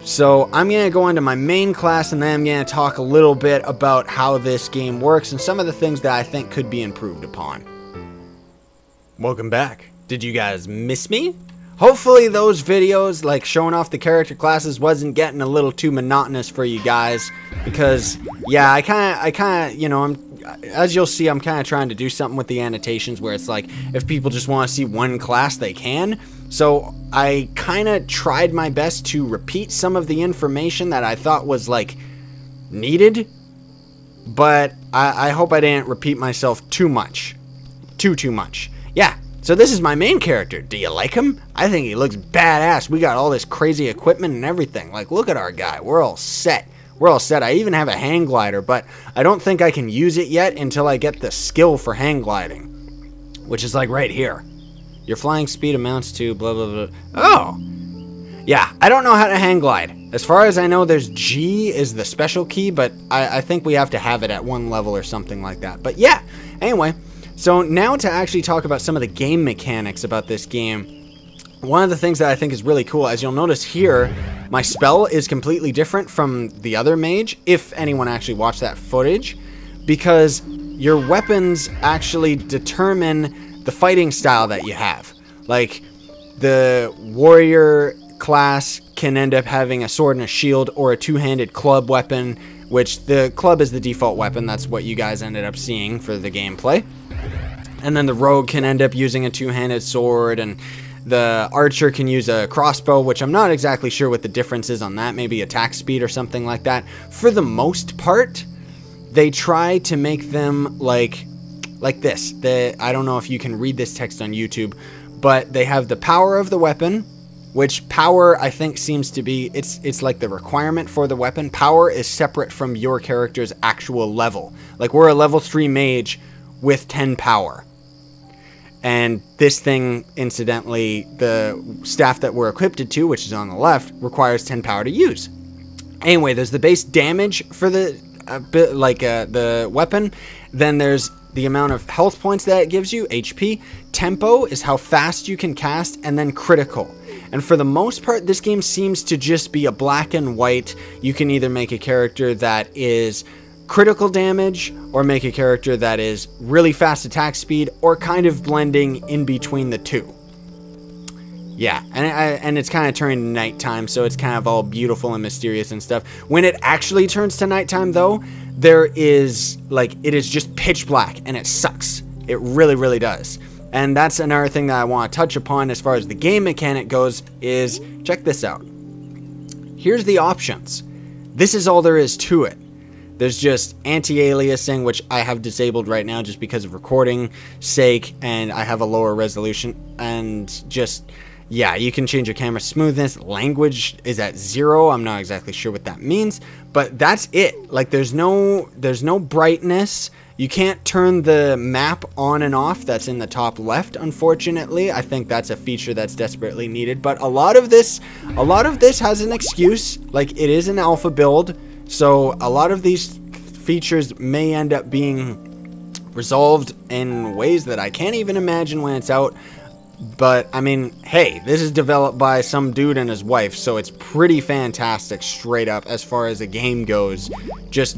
So I'm going to go into my main class, and then I'm going to talk a little bit about how this game works and some of the things that I think could be improved upon. Welcome back. Did you guys miss me? hopefully those videos, like showing off the character classes, wasn't getting a little too monotonous for you guys. Because, yeah, I kind of, you know, as you'll see, I'm kind of trying to do something with the annotations where it's like, if people just want to see one class, they can. So I kind of tried my best to repeat some of the information that I thought was, like, needed. But I hope I didn't repeat myself too much. Too much. Yeah, so this is my main character. Do you like him? I think he looks badass. We got all this crazy equipment and everything. Like, look at our guy. We're all set. We're all set. I even have a hang glider, but I don't think I can use it yet until I get the skill for hang gliding, which is like right here. Your flying speed amounts to blah, blah, blah. Oh, yeah. I don't know how to hang glide. As far as I know, there's G is the special key, but I think we have to have it at one level or something like that. But yeah, anyway, so now to actually talk about some of the game mechanics about this game. One of the things that I think is really cool, as you'll notice here, my spell is completely different from the other mage, if anyone actually watched that footage, because your weapons actually determine the fighting style that you have. Like, the warrior class can end up having a sword and a shield, or a two-handed club weapon, which the club is the default weapon. That's what you guys ended up seeing for the gameplay. And then the rogue can end up using a two-handed sword, and the archer can use a crossbow, which I'm not exactly sure what the difference is on that. Maybe attack speed or something like that. For the most part, they try to make them like this. I don't know if you can read this text on YouTube, but they have the power of the weapon, which power I think seems to be, it's like the requirement for the weapon. Power is separate from your character's actual level. Like, we're a level 3 mage with 10 power. And this thing, incidentally, the staff that we're equipped to, which is on the left, requires 10 power to use. Anyway, there's the base damage for the weapon. Then there's the amount of health points that it gives you, HP. Tempo is how fast you can cast, and then critical. And for the most part, this game seems to just be a black and white. You can either make a character that is critical damage, or make a character that is really fast attack speed, or kind of blending in between the two. Yeah, and it's kind of turning to nighttime, so it's kind of all beautiful and mysterious and stuff. When it actually turns to nighttime, though, there is, like, it is just pitch black, and it sucks. It really, really does. And that's another thing that I want to touch upon as far as the game mechanic goes, is, check this out. Here's the options. This is all there is to it. There's just anti-aliasing, which I have disabled right now just because of recording sake, and I have a lower resolution, and just, yeah, you can change your camera smoothness. Language is at 0. I'm not exactly sure what that means, but that's it. Like, there's no brightness. You can't turn the map on and off. That's in the top left, unfortunately. I think that's a feature that's desperately needed, but a lot of this has an excuse. Like, it is an alpha build. So a lot of these features may end up being resolved in ways that I can't even imagine when it's out. But, I mean, hey, this is developed by some dude and his wife, so it's pretty fantastic straight up as far as the game goes. Just,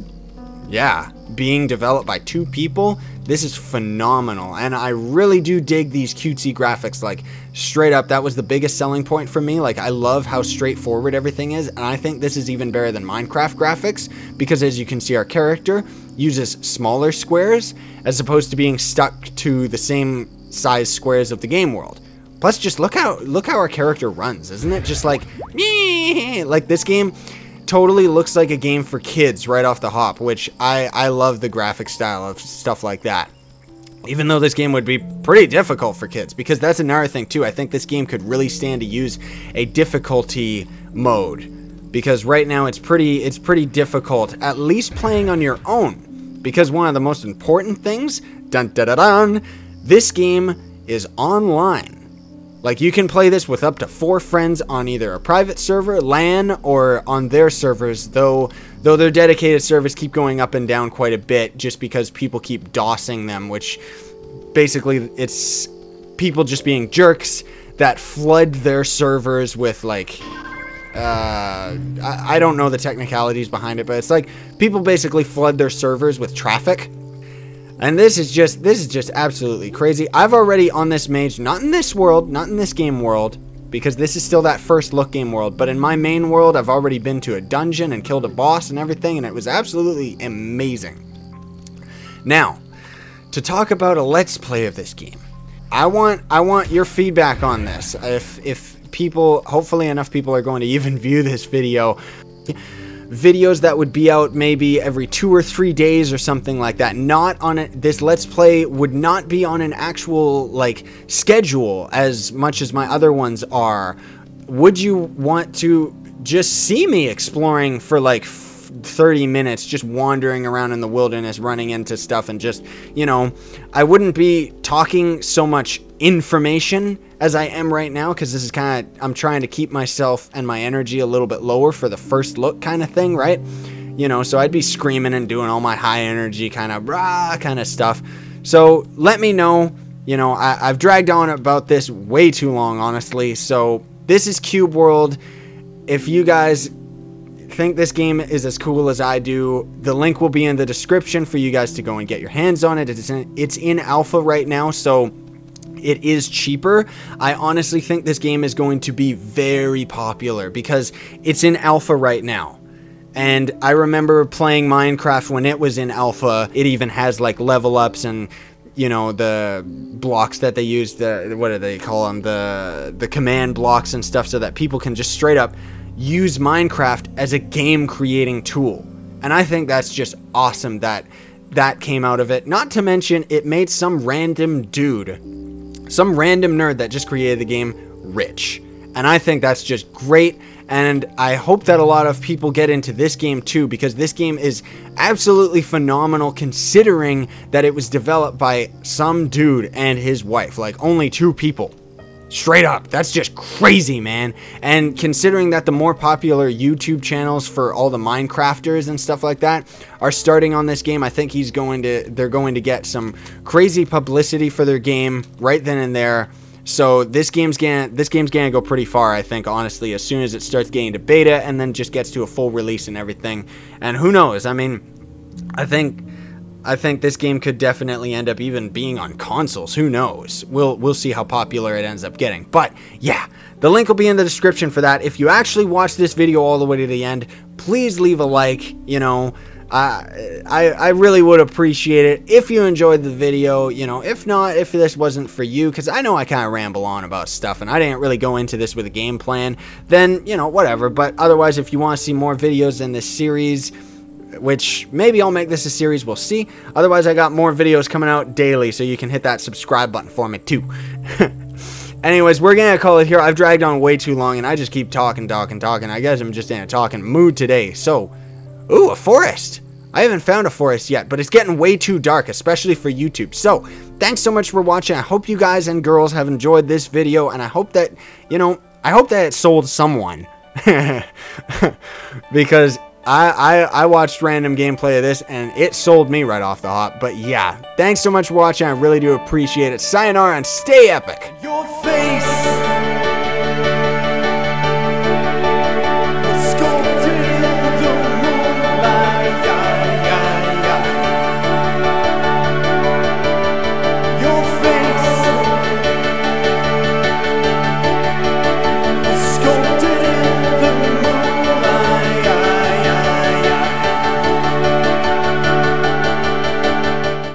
yeah, being developed by 2 people, this is phenomenal. And I really do dig these cutesy graphics. Like, straight up, that was the biggest selling point for me. Like, I love how straightforward everything is, and I think this is even better than Minecraft graphics, because as you can see, our character uses smaller squares as opposed to being stuck to the same size squares of the game world. Plus, just look how our character runs. Isn't it just like, like, this game totally looks like a game for kids right off the hop, which I love the graphic style of stuff like that. Even though this game would be pretty difficult for kids, because that's another thing too. I think this game could really stand to use a difficulty mode, because right now it's pretty difficult, at least playing on your own. Because one of the most important things, dun dun dun dun, this game is online. Like, you can play this with up to 4 friends on either a private server, LAN, or on their servers, though their dedicated servers keep going up and down quite a bit just because people keep DOSing them, which basically it's people just being jerks that flood their servers with, like, I don't know the technicalities behind it, but it's like people basically flood their servers with traffic. And this is just absolutely crazy. I've already on this mage, not in this world, not in this game world, because this is still that first look game world. But in my main world, I've already been to a dungeon and killed a boss and everything, and it was absolutely amazing. Now, to talk about a let's play of this game, I want your feedback on this. If people, hopefully enough people are going to even view this video. Videos that would be out maybe every 2 or 3 days or something like that. Not on it. This let's play would not be on an actual like schedule as much as my other ones are. Would you want to just see me exploring for like 30 minutes, just wandering around in the wilderness, running into stuff, and just, you know, I wouldn't be talking so much information as I am right now, because this is kind of, I'm trying to keep myself and my energy a little bit lower for the first look kind of thing, right? You know, so I'd be screaming and doing all my high energy kind of rah kind of stuff. So let me know. You know, I've dragged on about this way too long, honestly. So this is Cube World. If you guys think this game is as cool as I do, the link will be in the description for you guys to go and get your hands on it. It's in alpha right now, so it is cheaper. I honestly think this game is going to be very popular because it's in alpha right now. And I remember playing Minecraft when it was in alpha. It even has like level ups and, you know, the blocks that they use, what do they call them, the command blocks and stuff, so that people can just straight up use Minecraft as a game creating tool. And I think that's just awesome that that came out of it. Not to mention, it made some random dude, some random nerd that just created the game rich. And I think that's just great. And I hope that a lot of people get into this game too, because this game is absolutely phenomenal, considering that it was developed by some dude and his wife. Like, only 2 people. Straight up. That's just crazy, man. And considering that the more popular YouTube channels for all the Minecrafters and stuff like that are starting on this game, I think they're going to get some crazy publicity for their game right then and there. So this game's gonna go pretty far, I think, honestly, as soon as it starts getting to beta and then just gets to a full release and everything. And who knows? I mean, I think this game could definitely end up even being on consoles. Who knows? We'll see how popular it ends up getting. But yeah, the link will be in the description for that. If you actually watch this video all the way to the end, please leave a like. You know, I really would appreciate it if you enjoyed the video. You know, if not, if this wasn't for you, because I know I kind of ramble on about stuff and I didn't really go into this with a game plan, then, you know, whatever. But otherwise, if you want to see more videos in this series, which maybe I'll make this a series, we'll see. Otherwise, I got more videos coming out daily, so you can hit that subscribe button for me too. Anyways, we're gonna call it here. I've dragged on way too long, and I just keep talking. I guess I'm just in a talking mood today. So, ooh, a forest. I haven't found a forest yet, but it's getting way too dark, especially for YouTube. So, thanks so much for watching. I hope you guys and girls have enjoyed this video, and I hope that, you know, I hope that it sold someone. Because I watched random gameplay of this and it sold me right off the hop. But yeah, thanks so much for watching. I really do appreciate it. Sayonara and stay epic.